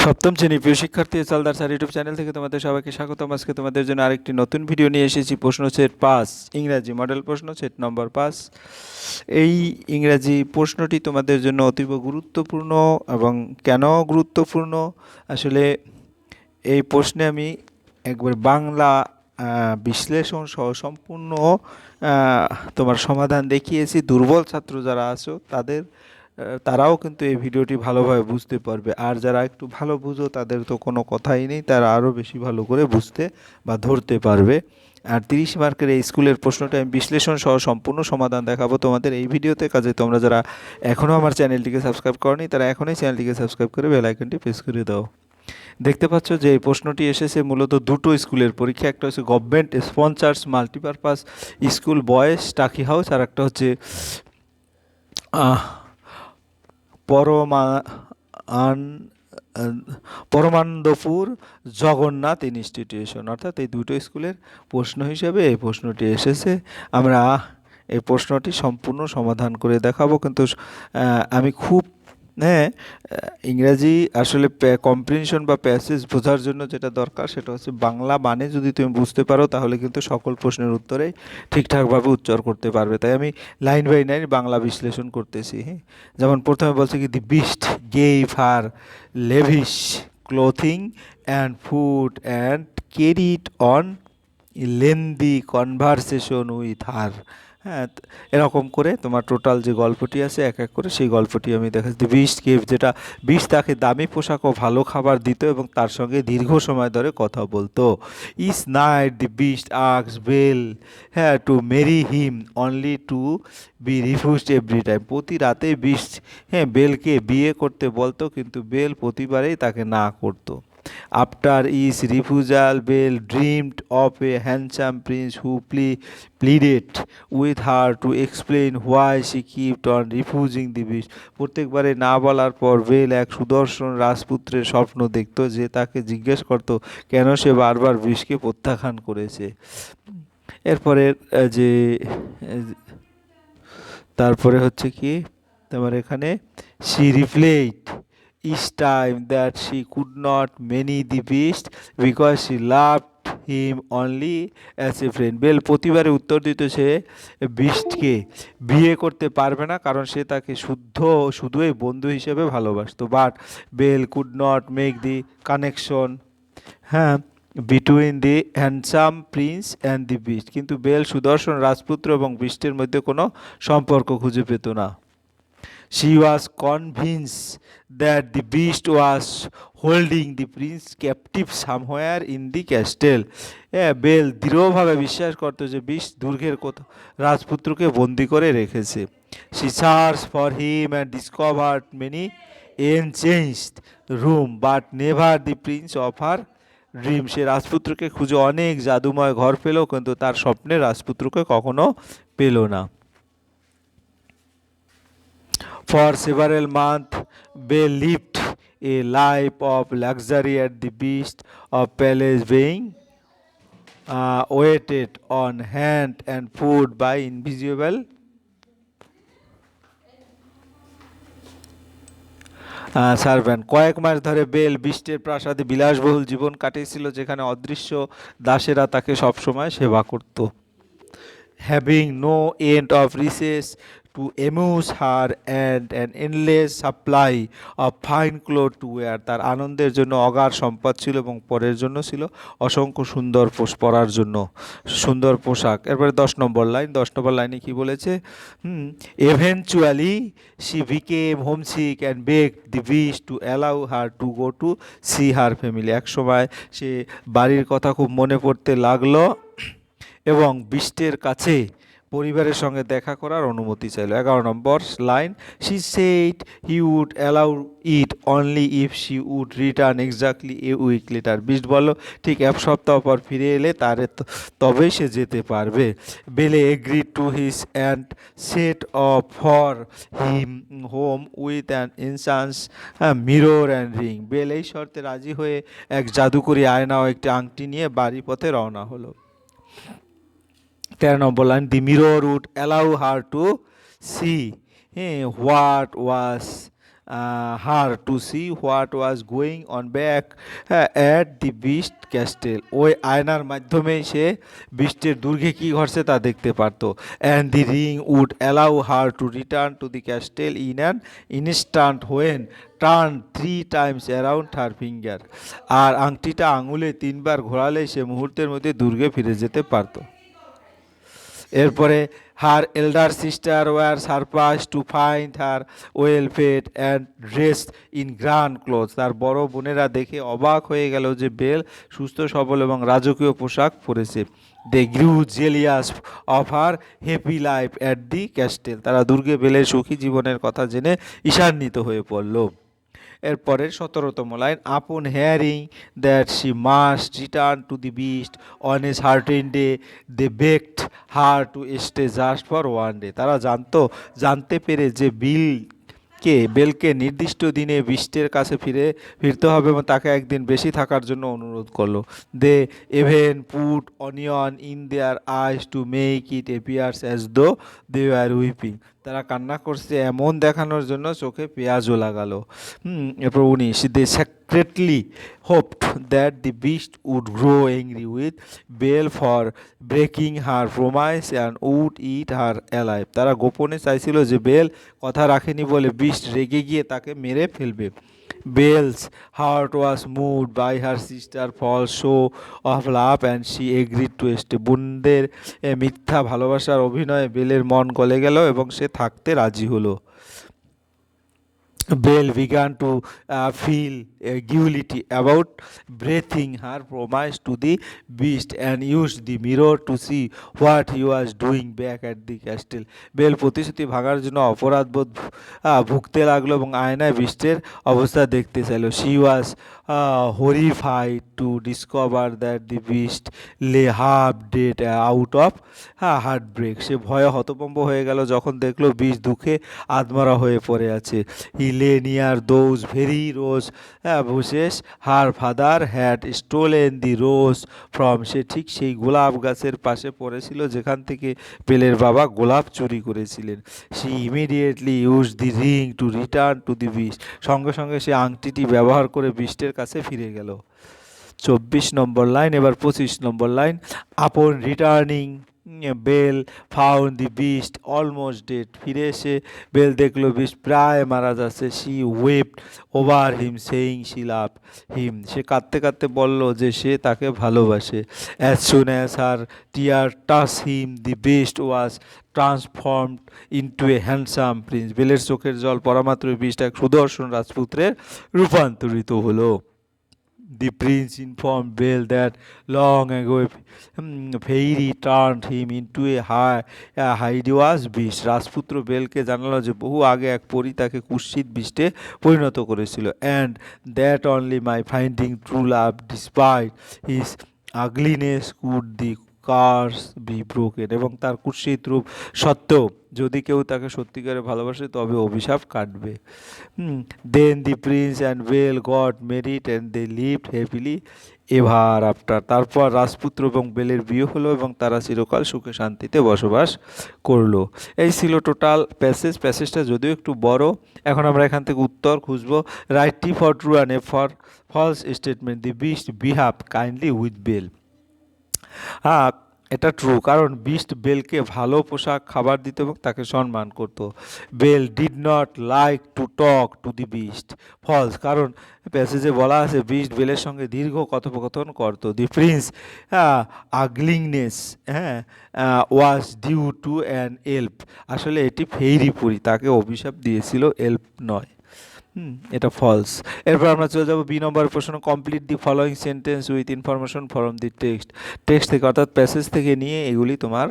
সপ্তম শ্রেণীর প্রিয় শিক্ষার্থী চালদার স্যার ইউটিউব চ্যানেল থেকে তোমাদের সবাইকে স্বাগতম। আজকে তোমাদের জন্য আরেকটি নতুন ভিডিও নিয়ে এসেছি। প্রশ্ন সেট 5, ইংরাজি মডেল প্রশ্ন সেট নম্বর 5। এই ইংরাজি প্রশ্নটি তোমাদের জন্য অতীব গুরুত্বপূর্ণ। এবং কেন গুরুত্বপূর্ণ, আসলে এই প্রশ্নে আমি একবার বাংলা বিশ্লেষণ সহ সম্পূর্ণ তোমার সমাধান দেখিয়েছি। দুর্বল ছাত্র যারা আছো তারাও কিন্তু এই ভিডিওটি ভালোভাবে বুঝতে পারবে, আর যারা একটু ভালো বুঝো তাদের তো কোনো কথাই নেই, তারা আরও বেশি ভালো করে বুঝতে বা ধরতে পারবে। আর 30 মার্কের এই স্কুলের প্রশ্নটা আমি বিশ্লেষণ সহ সম্পূর্ণ সমাধান দেখাবো তোমাদের এই ভিডিওতে। কাজে তোমরা যারা এখনও আমার চ্যানেলটিকে সাবস্ক্রাইব করনি তারা এখনই চ্যানেলটিকে সাবস্ক্রাইব করে বেল আইকনটি প্রেস করে দাও। দেখতে পাচ্ছ যে এই প্রশ্নটি এসেছে মূলত দুটো স্কুলের পরীক্ষা। একটা হচ্ছে government sponsors multipurpose school boys টাকি হাউস, আর একটা হচ্ছে পরমানন্দপুর জগন্নাথ ইনস্টিটিউশন, অর্থাৎ এই দুটো স্কুলের প্রশ্ন হিসেবে এই প্রশ্নটি এসেছে। আমরা এই প্রশ্নটি সম্পূর্ণ সমাধান করে দেখাবো, কিন্তু আমি খুব ইংরাজি আসলে কম্প্রিহেনশন বা প্যাসেজ বোঝার জন্য যেটা দরকার সেটা হচ্ছে বাংলা মানে যদি তুমি বুঝতে পারো তাহলে কিন্তু সকল প্রশ্নের উত্তরে ঠিকঠাকভাবে উচ্চার করতে পারবে। তাই আমি লাইন বাই লাইন বাংলা বিশ্লেষণ করতেছি। যেমন প্রথমে বলছে কি, the beast gave her lavish clothing and food and carried on lengthy conversation with her. হ্যাঁ, এরকম করে তোমার টোটাল যে গল্পটি আছে এক এক করে সেই গল্পটি আমি দেখাচ্ছি। দি বিস্ট গেভ, যেটা বিস্ট তাকে দামি পোশাক ও ভালো খাবার দিত এবং তার সঙ্গে দীর্ঘ সময় ধরে কথা বলতো। Each night the beast asked Belle to marry him only to be refused every time. প্রতি রাতে বিস্ট বেলকে বিয়ে করতে বলতো, কিন্তু বেল প্রতিবারেই তাকে না করতো। After his refusal, Belle dreamed of a handsome prince who pleaded with her to explain why she kept on refusing the wish. প্রত্যেকবারে না বলার পর বেল এক সুদর্শন রাজপুত্রের স্বপ্ন দেখত যে তাকে জিজ্ঞেস করত কেন সে বারবার বিষকে প্রত্যাখ্যান করেছে। এরপরে যে তারপরে হচ্ছে কি তোমার এখানে she replied each time that she could not marry the beast because she loved him only as a friend. Belle প্রতিবারে উত্তর দিত সে বিস্টকে বিয়ে করতে পারবে না কারণ সে তাকে শুধুই বন্ধু হিসেবে ভালোবাসতো। But Belle could not make the connection between the handsome prince and the beast. কিন্তু বেল সুদর্শন রাজপুত্র এবং বিস্টের মধ্যে কোনো সম্পর্ক খুঁজে পেত না। She was convinced that the beast was holding the prince captive somewhere in the castle. Belle দৃঢ়ভাবে বিশ্বাস করত যে বিস্ট দুর্গের কোথাও রাজপুত্রকে বন্দি করে রেখেছে। She searched for him and discovered many unchanged room, but never the prince of her dream. সে রাজপুত্রকে খুঁজে অনেক জাদুময় ঘর পেল, কিন্তু তার স্বপ্নে রাজপুত্রকে কখনো পেল না। For several months, Belle lived a life of luxury at the beast of palace, being waited on hand and food by invisible servant. কয়েক মাস ধরে বেল বিস্টের প্রাসাদে বিলাসবহুল জীবন কাটিয়েছিল, যেখানে অদৃশ্য দাসেরা তাকে সবসময় সেবা করত। Having no end of riches to amuse her and an endless supply of fine clothes to wear. তার আনন্দের জন্য অগাধ সম্পদ ছিল এবং পরের জন্য ছিল অসংখ্য পরার জন্য সুন্দর পোশাক। এরপরে 10 নম্বর লাইনে কি বলেছে? Eventually she became homesick and begged the beast to allow her to go to see her family. এক সময় সে বাড়ির কথা খুব মনে পড়তে লাগলো এবং বিস্টের কাছে পরিবারের সঙ্গে দেখা করার অনুমতি চাইল। 11 নম্বর line, she said he would allow it only if she would return exactly a week later. Beast বলল ঠিক এক সপ্তাহ পর ফিরে এলে তবেই সে যেতে পারবে। বেলে agreed to his and set off for him home with an ancient mirror and ring. Belle এই শর্তে রাজি হয়ে এক জাদুকরি আয়না ও একটি আংটি নিয়ে বাড়ি পথে রওনা হলো। 13 নম্বর line, the mirror would allow her to see what was her to see what was going on back at the beast castle. ওই আয়নার মাধ্যমেই সে বিস্টের দুর্গে কী ঘটছে তা দেখতে পারত। And the ring would allow her to return to the castle in an instant when turn 3 times around her finger. আর আংটিটা আঙুলে 3বার ঘোরালেই সে মুহূর্তের মধ্যে দুর্গে ফিরে যেতে পারত। এরপরে her elder sister were surprise to find her well fed and dressed in grand cloth. তার বড় বোনেরা দেখে অবাক হয়ে গেল যে বেল সুস্থ সবল এবং রাজকীয় পোশাক পরেছে। They grew jealous of her happy life at the castle. তারা দুর্গে বেলের সুখী জীবনের কথা জেনে ঈশান্বিত হয়ে পড়ল। এরপরের 17তম line, upon hearing that she must return to the beast on a certain day they begged her to stay just for one day. তারা জানতে পেরে যে বেলকে নির্দিষ্ট দিনে বিস্টের কাছে ফিরতে হবে এবং তাকে একদিন বেশি থাকার জন্য অনুরোধ করলো। They even put onion in their eyes to make it appears as though they R whipping. তারা কান্না করছে এমন দেখানোর জন্য চোখে পেঁয়াজও লাগালো। এরপর 19, দে secretly hoped that the beast would grow angry with Belle for breaking her promise and would eat her alive. তারা গোপনে চাইছিল যে বেল কথা রাখেনি বলে বিস্ট রেগে গিয়ে তাকে মেরে ফেলবে। Belle's heart was moved by her sister's false show of love and she agreed to stay. বোনদের মিথ্যা ভালোবাসার অভিনয়ে বেলের মন গলে গেল এবং সে থাকতে রাজি হলো। Belle began to feel guilty about breathing her promise to the beast and used the mirror to see what he was doing back at the castle. Belle প্রতিশ্রুতি ভাঙার জন্য অপরাধবোধ ভুগতে লাগলো এবং আয়নায় বিস্টের অবস্থা দেখতে চাইল। She was horrified to discover that the beast lay half dead out of heartbreak. সে ভয়ে হতভম্ব হয়ে গেল যখন দেখলো বিষ দুঃখে আধমরা হয়ে পড়ে আছে। He lay near those very rose bushes her father had stolen the rose from. সে ঠিক সেই গোলাপ গাছের পাশে পড়েছিল যেখান থেকে বেলের বাবা গোলাপ চুরি করেছিলেন। She immediately used the ring to return to the beast. সঙ্গে সঙ্গে সে আংটিটি ব্যবহার করে বিস্টের কাছে ফিরে গেল। 24 নম্বর লাইন। এবার 25 number line, upon returning Belle found the beast almost dead. ফিরে এসে বেল দেখলো বিস্ট প্রায় মারা যাচ্ছে। She wept over him saying she love him. সে কাঁদতে কাঁদতে বলল যে সে তাকে ভালোবাসে। As soon as her tear touch him the beast was transformed into a handsome prince. বেলের চোখের জল পরামাত্র বিস্ট এক সুদর্শন রাজপুত্রে রূপান্তরিত হলো। The prince informed Belle that long ago a fairy turned him into a hideous beast. রাজপুত্র বেলকে জানালো যে বহু আগে এক পরী তাকে কুৎসিত বিষ্টে পরিণত করেছিল। And that only my finding true love despite his ugliness could the curse be broken. এবং তার কুৎসিত রূপ সত্ত্বেও যদি কেউ তাকে সত্যিকারে ভালোবাসে তবে অভিশাপ কাটবে। Then the prince and Belle got married and they lived happily ever after. তারপর রাজপুত্র এবং বেলের বিয়ে হলো এবং তারা চিরকাল সুখে শান্তিতে বসবাস করলো। এই ছিল টোটাল প্যাসেজটা যদিও একটু বড়। এখন আমরা এখান থেকে উত্তর খুঁজবো। Write T for true and F for false statement. The beast behave kindly with Belle. এটা ট্রু, কারণ বিস্ট বেলকে ভালো পোশাক খাবার দিত এবং তাকে সম্মান করত। Belle did not like to talk to the beast. False, কারণ প্যাসেজে বলা আছে বিস্ট বেলের সঙ্গে দীর্ঘ কথোপকথন করত। The prince ugliness was due to an elf. আসলে এটি ফেইরি পরি, তাকে অভিশাপ দিয়েছিল, এল্প নয়। এটা ফলস। এরপর আমরা চলে যাবো বি নম্বর প্রশ্ন। Complete the following sentence with information from the text থেকে, অর্থাৎ প্যাসেজ থেকে নিয়ে এগুলি তোমার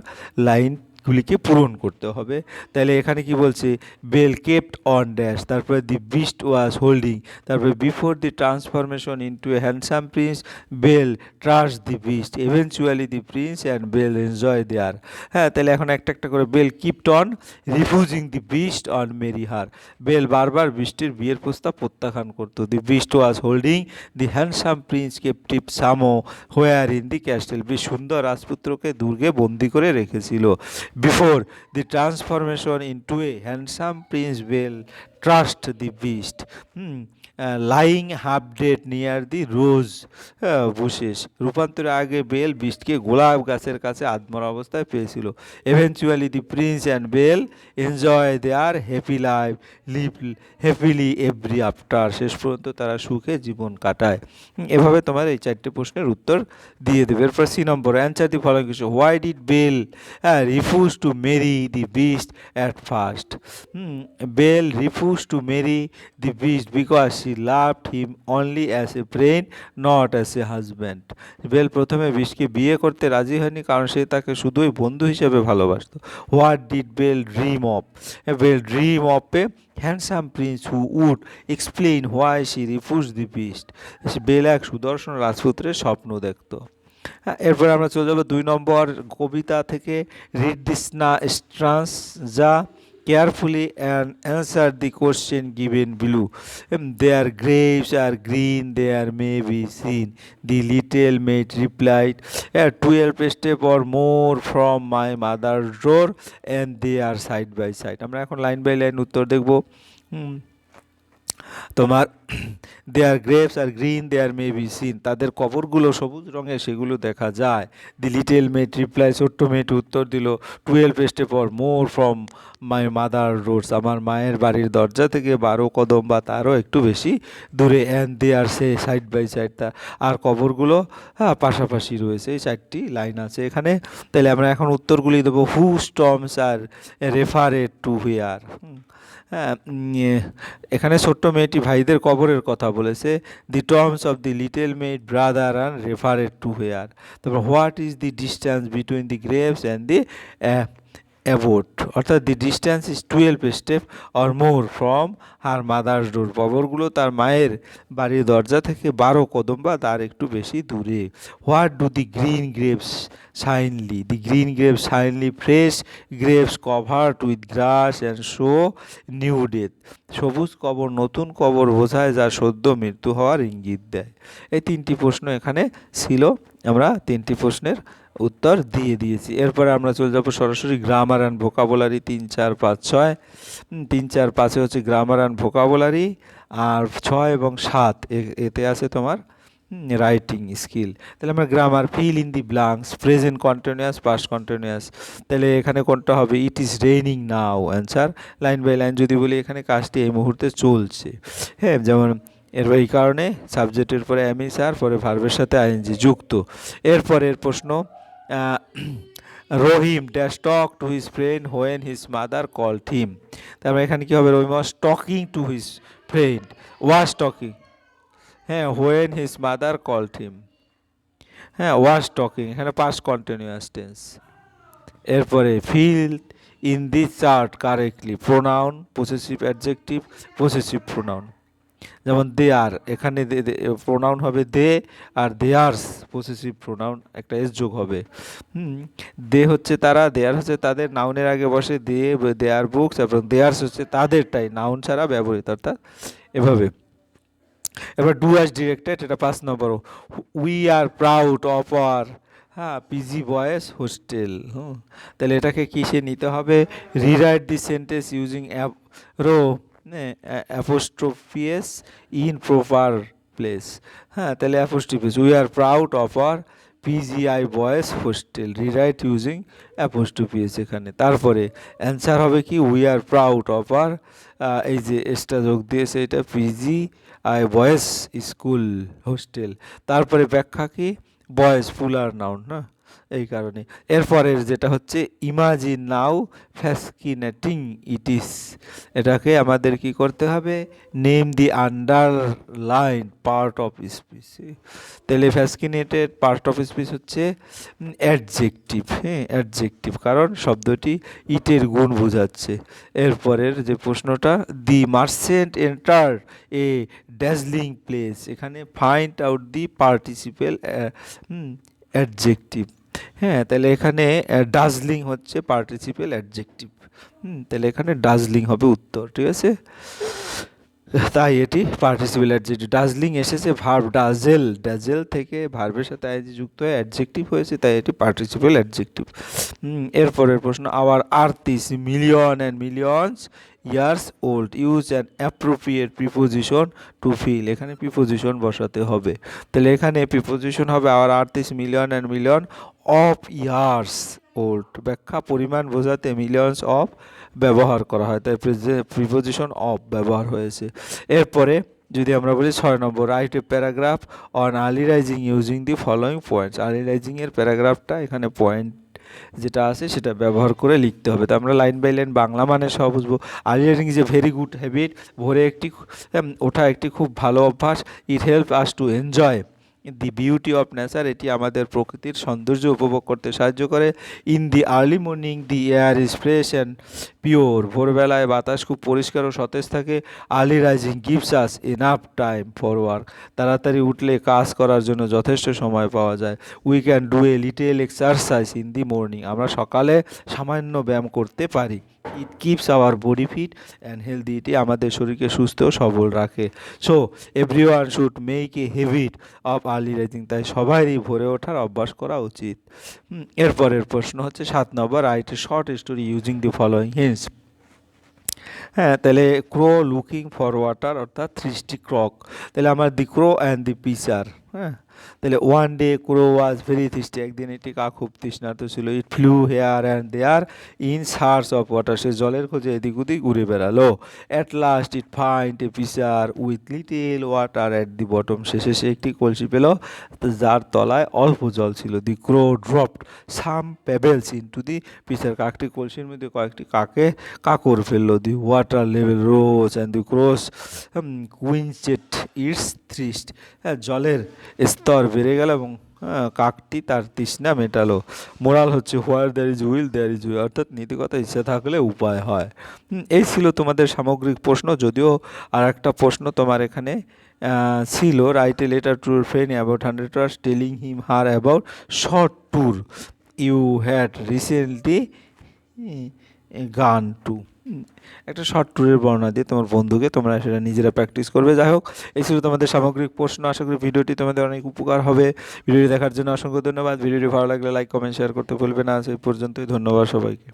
লাইনগুলিকে পূরণ করতে হবে। তাহলে এখানে কি বলছে, বেল কেপ্ট অন ড্যাশ, তারপরে দি বিস্ট ওয়াজ হোল্ডিং, তারপরে before the transformation into a handsome prince Belle trust the beast, eventually the prince and Belle enjoy their. তাহলে এখন একটা একটা করে। Belle kept on refusing the beast on marry her. Belle বারবার বিস্টের বিয়ের প্রস্তাব প্রত্যাখ্যান করতো। The beast was holding the handsome prince captive somewhere in the castle. বেশ সুন্দর রাজপুত্রকে দুর্গে বন্দি করে রেখেছিল। Before the transformation into a handsome Prince Bale trust the beast, lying half dead near the rose bushes. রূপান্তরের আগে bell বিস্টকে গোলাপ গাছের কাছে আধমরা অবস্থায় পেয়েছিল। Eventually the prince and Belle enjoy their happy life, live happily ever after. শেষ পর্যন্ত তারা সুখে জীবন কাটায়। এভাবে তোমার এই 4টে প্রশ্নের উত্তর দিয়ে দেবে। এরপর C number, answer the following question. Why did Belle refuse to marry the beast at first? Belle refuse to marry the beast because she loved him only as a friend, not as a husband. Belle প্রথমে বিস্টকে বিয়ে করতে রাজি হয়নি কারণ সে তাকে শুধুই বন্ধু হিসেবে ভালোবাসত। What did Belle dream of? Belle dream of a handsome prince who would explain why she refuse the beast. Belle এক সুদর্শন রাজপুত্রের স্বপ্ন দেখত। হ্যাঁ, এরপরে আমরা চলে যাবো 2 নম্বর কবিতা থেকে। রিড দিস না স্ট্রান্সজা carefully and answer the question given below. Their graves are green, there may be seen. The little maid replied, 12 step or more from my mother's door, and they are side by side. আমরা এখন line by line উত্তর দেখব। তোমার their graves are green there may be seen, তাদের কবরগুলো সবুজ রঙের, সেগুলো দেখা যায়। দি লিটেল মেট রিপ্লাই, ছোট্ট মেয়েটি উত্তর দিল, 12 step or more from my mother roads, আমার মায়ের বাড়ির দরজা থেকে 12 কদম বা তারও একটু বেশি দূরে। অ্যান্ড দে আর সে সাইড বাই সাইড, আর কবরগুলো পাশাপাশি রয়েছে। এই 4টি লাইন আছে এখানে। তাহলে আমরা এখন উত্তরগুলি দেবো। হু স্টর্মস আর রেফারেড টু হুয়ার? হ্যাঁ, এখানে ছোট্ট মেয়েটি ভাইদের কবরের কথা বলেছে। The tombs of the little maid brother are referred to here. তারপর what is the distance between the graves and the abode, অর্থাৎ the distance is 12 step or more from her mother's door, কবরগুলো তার মায়ের বাড়ির দরজা থেকে 12 কদম বা তার একটু বেশি দূরে। What do the green graves signify? The green graves signify fresh graves covered with grass and show new death, সবুজ কবর নতুন কবর বোঝায় যা সদ্য মৃত্যু হওয়ার ইঙ্গিত দেয়। এই 3টি প্রশ্ন এখানে ছিল, আমরা 3টি প্রশ্নের উত্তর দিয়ে দিয়েছি। এরপরে আমরা চলে যাবো সরাসরি গ্রামার অ্যান্ড ভোকাবুলারি 3, 4, 5, 6। 3, 4, 5-এ হচ্ছে গ্রামার অ্যান্ড ভোকাবুলারি, আর 6 এবং 7 এতে আছে তোমার রাইটিং স্কিল। তাহলে আমরা grammar, fill in the blanks, present continuous, past continuous. তাহলে এখানে কোনটা হবে? It is raining now. Answer line by line যদি বলি, এখানে কাজটি এই মুহূর্তে চলছে। হ্যাঁ, যেমন এই কারণে সাবজেক্টের পরে এম ইজ আর, পরে ভার্বের সাথে আইএনজি যুক্ত। এরপরের প্রশ্ন, Rahim dash talk to his friend when his mother called him. তারপরে এখানে কী হবে? Rahim was talking to his friend, was talking. হ্যাঁ, when his mother called him. হ্যাঁ, ওয়াজ টকিং, এখানে পাস্ট কন্টিনিউয়াস টেন্স। এরপরে fill in the chart correctly, pronoun, possessive adjective, possessive pronoun. যেমন they আর, এখানে প্রোনাউন হবে দে, আর দেয়ার্স পসেসিভ প্রোনাউন, একটা এস যোগ হবে। দে হচ্ছে তারা, দেয়ার হচ্ছে তাদের, নাউনের আগে বসে দে, দেয়ার বুকস, এবং দেয়ার্স হচ্ছে তাদেরটাই, নাউন ছাড়া ব্যবহৃত, অর্থাৎ এভাবে। এবার ডু অ্যাজ ডিরেক্টেড, এটা 5 নম্বর। We are proud of our PG boys hostel. তাহলে এটাকে কিসে নিতে হবে? রিরাইট দি সেন্টেন্স ইউজিং রো অ্যাপোস্ট্রোফিএস ইন প্রপার প্লেস। হ্যাঁ, তাহলে apostrophe s, we are proud of our PGI boys hostel, rewrite using apostrophe s এখানে। তারপরে অ্যান্সার হবে কি? We are proud of our, এই যে এসটা যোগ দিয়েছে, এটা পিজিআই বয়েজ স্কুল হোস্টেল। তারপরে ব্যাখ্যা কি? বয়েজ ফুলার নাউন না, এই কারণে। এরপরের যেটা হচ্ছে ইমাজিন নাও ফ্যাসকিনেটিং ইট ইস, এটাকে আমাদের কি করতে হবে? Name the underline part of speech. তাহলে ফ্যাসকিনেটেড পার্ট অফ স্পিচ হচ্ছে অ্যাডজেক্টিভ। হ্যাঁ, অ্যাডজেক্টিভ, কারণ শব্দটি ইটের গুণ বোঝাচ্ছে। এরপরের যে প্রশ্নটা, the merchant enter a dazzling place, এখানে find out the participle adjective. হ্যাঁ, তাহলে এখানে ডাজলিং হচ্ছে পার্টিসিপেল অ্যাডজেক্টিভ। তাহলে এখানে ডাজলিং হবে উত্তর, ঠিক আছে। তাই এটি পার্টিসিপেল অ্যাডজেক্টিভ। ডাজলিং এসেছে ভার্ব ডাজেল, ডাজেল থেকে ভার্বের সাথে আইজি যুক্ত হয়ে অ্যাডজেক্টিভ হয়েছে, তাই এটি পার্টিসিপেল অ্যাডজেক্টিভ। এরপরের প্রশ্ন, our earth is million and millions years old, use an appropriate preposition to fill. এখানে প্রিপোজিশন বসাতে হবে, তাহলে এখানে প্রিপোজিশন হবে our earth is million and million of years old. ব্যাখ্যা, পরিমাণ বোঝাতে মিলিয়নস অফ ব্যবহার করা হয়, তাই প্রিপোজিশন অফ ব্যবহার হয়েছে। এরপরে যদি আমরা বলি 6 নম্বর, write a paragraph on early rising using the following points. Early রাইজিংয়ের প্যারাগ্রাফটা এখানে পয়েন্ট যেটা আছে সেটা ব্যবহার করে লিখতে হবে। তো আমরা লাইন বাই লাইন বাংলা মানে সহ বুঝবো। Early rising is a very good habit, ভোরে ওঠা একটি খুব ভালো অভ্যাস। It help us to enjoy the beauty of nature, এটি আমাদের প্রকৃতির সৌন্দর্য উপভোগ করতে সাহায্য করে। In the early morning the air is fresh and pure, ভোরবেলায় বাতাস খুব পরিষ্কার ও সতেজ থাকে। Early rising gives us enough time for work, তাড়াতাড়ি উঠলে কাজ করার জন্য যথেষ্ট সময় পাওয়া যায়। We can do a little exercise in the morning, আমরা সকালে সামান্য ব্যায়াম করতে পারি। It keeps our body fit and healthy, এটি আমাদের শরীরকে সুস্থ ও সবল রাখে। So everyone should make a habit of early rising, তাই সবারই ভোরে ওঠার অভ্যাস করা উচিত। এরপরের প্রশ্ন হচ্ছে 7 নম্বর, write a short story using the following hints. হ্যাঁ, তাহলে ক্রো লুকিং ফর ওয়াটার অর্থাৎ থ্রিস্টি ক্রক, তাহলে আমার দি ক্রো অ্যান্ড দি পিচার। হ্যাঁ, তাহলে one day crow was very thirsty, একদিন এটি কাক খুব তৃষ্ণার্ত ছিল। It flew here and there in search of water, সে জলের খোঁজে এদিক ওদিক ঘুরে বেড়ালো। At last it find a pitcher with little water at the bottom, শেষে সে একটি কলসি পেল যার তলায় অল্প জল ছিল। The crow dropped some pebbles into the pitcher, কাকটি কলসির মধ্যে কয়েকটি কাকর ফেললো। The water level rose and the crows quenched its thirst, হ্যাঁ, জলের স্তর বেড়ে গেল এবং কাকটি তার তৃষ্ণা মেটালো। মোরাল হচ্ছে where there is will there is way, অর্থাৎ নীতিকথা ইচ্ছা থাকলে উপায় হয়। এই ছিল তোমাদের সামগ্রিক প্রশ্ন। যদিও আর একটা প্রশ্ন তোমার এখানে ছিল, write a letter to your friend about 100 hours telling him her about short tour you had recently gone to. একটা শর্ট ট্যুরের বর্ণনা দিয়ে তোমার বন্ধুকে তোমরা সেটা নিজেরা প্র্যাকটিস করবে। যাই হোক, এই ছিল তোমাদের সামগ্রিক প্রশ্ন। আশা করি ভিডিওটি তোমাদের অনেক উপকার হবে। ভিডিওটি দেখার জন্য অসংখ্য ধন্যবাদ। ভিডিওটি ভালো লাগলে লাইক কমেন্ট শেয়ার করতে ভুলবে না। আজ এই পর্যন্তই, ধন্যবাদ সবাইকে।